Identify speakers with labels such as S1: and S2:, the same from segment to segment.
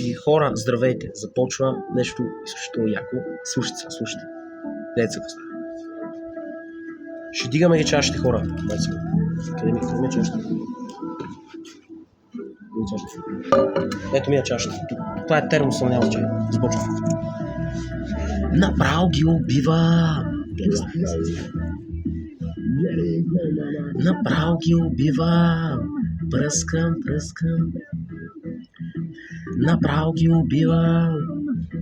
S1: И хора, здравейте! Започва нещо изключително яко. Слушайте се, слушайте. Дайте се поставя. Ще дигаме ги чашите, хора. Къде ми е чашата? Ето ми е чашата. Това е термоса, няма чай. Започва. Направо ги убива. Направо ги убива. Пръскам. Направо ги убива.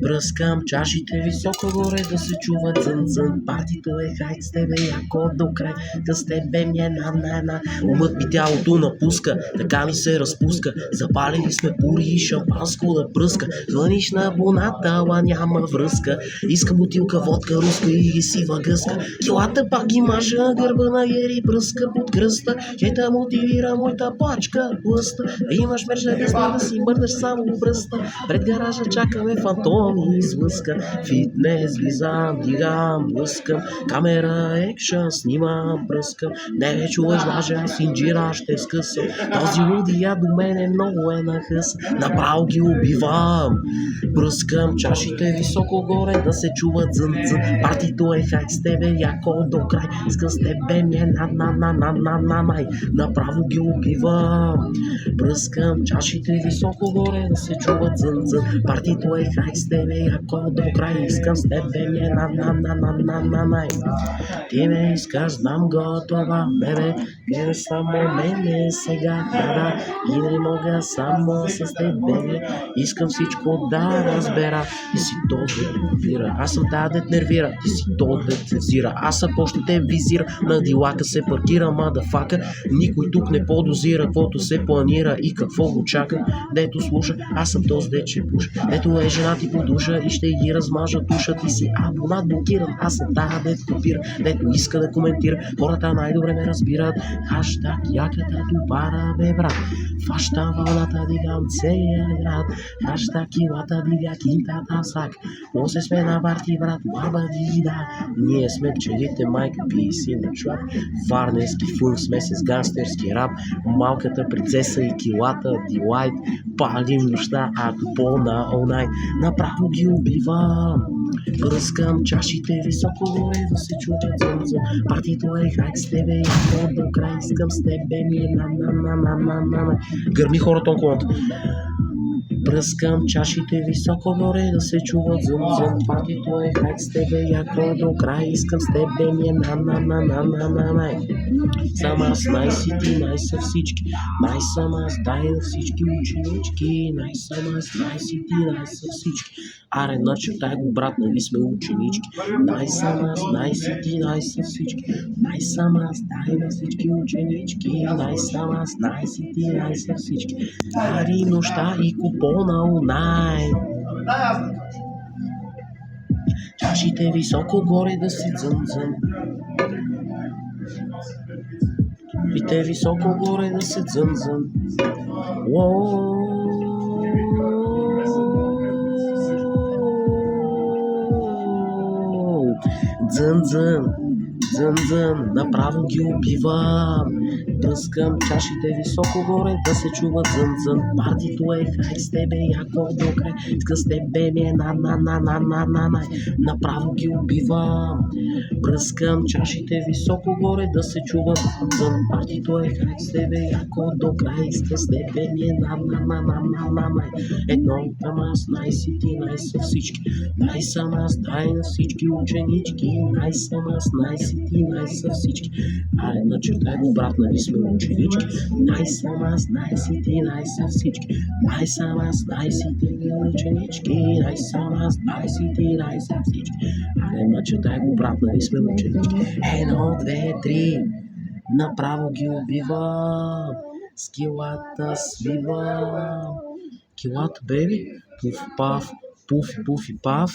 S1: Пръскам чашите високо горе да се чува дзън. Партито е хайт с тебе яко до край. Да с тебе ми е на. Умът ми тялото напуска, така ми се разпуска. Запалили сме пури и шампанско да пръска. Звъниш на абоната, ала няма връзка. Искам бутилка водка руска и сива гъска. Килата пак ги мажа на гърба на Гери пръска под кръста. Хейта мотивира моята пачка плъста. Имаш мерчедес да си мърдаш само бръста. Пред гаража чакаме фантом и излъска. Фитнес влизам, дигам, блъскам. Камера, екшън, снимам, пръскам. Не чуваш даже, аз инджира ще скъсам. Този лудия до мене много е нахъс. Направо ги убивам. Пръскам чашите високо горе да се чува дзън. Партито е хайт с тебе яко до край. Искам с тебе ми е най. Направо ги убивам. Пръскам чашите високо горе да се чува дзън. Партито е хайт с тебе яко до край. Искам с тебе ми е най. Ти ме искаш, знам готова, бебе. Гледай само мене сега, да. И не мога само с тебе. Искам всичко да разбера. Ти си то да вира, аз съм тази дет нервира. Ти си то да те взира, аз съм почти те визира. На дилака се паркира, мадафака. Никой тук не подозира каквото се планира и какво го чака. Дето слуша, аз съм този дет ще пуша. Ето е жена ти по душа и ще ги размажа душа. Ти си абонат блокиран, аз съм тази дет копира. Дето иска да коментира, хората най-добре ме разбират. Хаштаг яката тупара бе брат. Фащам вълната, дигам целия град. Хаштаг килата, дига кинтата сак. После сме на парти, брат, баба дида. Ние сме пчелите, майка пи си на чувак. Варненски функ сме с гангстерски рап. Малката принцеса и килата, дилайт. Палим нощта, ако по-на онлайн. Направо ги убивам. Пръскам чашите високо горе да се чува дзън. Партито е хайт с тебе и до край. Искам с тебе ми е на. Гърми хората около. Пръскам чашите високо горе да се чува дзън. Партито е хайт с тебе яко до край. Искам с тебе ми е на. Сам аз най-си ти, най-са всички. Най-сам аз дай на всички ученички. Най-сам аз най-си ти, най-са всички. Аре, начертай го, брат, нали сме ученички. Най-сам аз най-си ти, най-са всички. Най-сам аз дай на всички ученички. Най-сам аз най-си ти, най-са всички. Ари нощта и купона онлайн. Чашите високо горе да си дзън. И те високо горе да се дзън. Дзън, направо ги убивам. Пръскам чашите високо горе да се чува дзън. Партито е хайт с тебе яко до край. Иска с тебе ми е на. Направо ги убивам. Пръскам чашите високо горе да се чува дзън. Партито е хайт с тебе яко до край. Иска с тебе ми е на. Едно там аз най-си ти, най-са всички. Най-сам аз дай на всички ученички. Най-сам аз най-си ти, най-са всички. Аре, начертай го, брат, нали сме ученички. Най-сам аз най-си ти, най-са всички. Най-сам аз най-си ти, ученички. Най-сам аз най-си ти, най-са всички. Аре, начертай го, брат, нали сме ученички. Едно, две, три. Направо ги убивам. С килата свивам. Килата, беби. Пуф, паф, пуф и паф.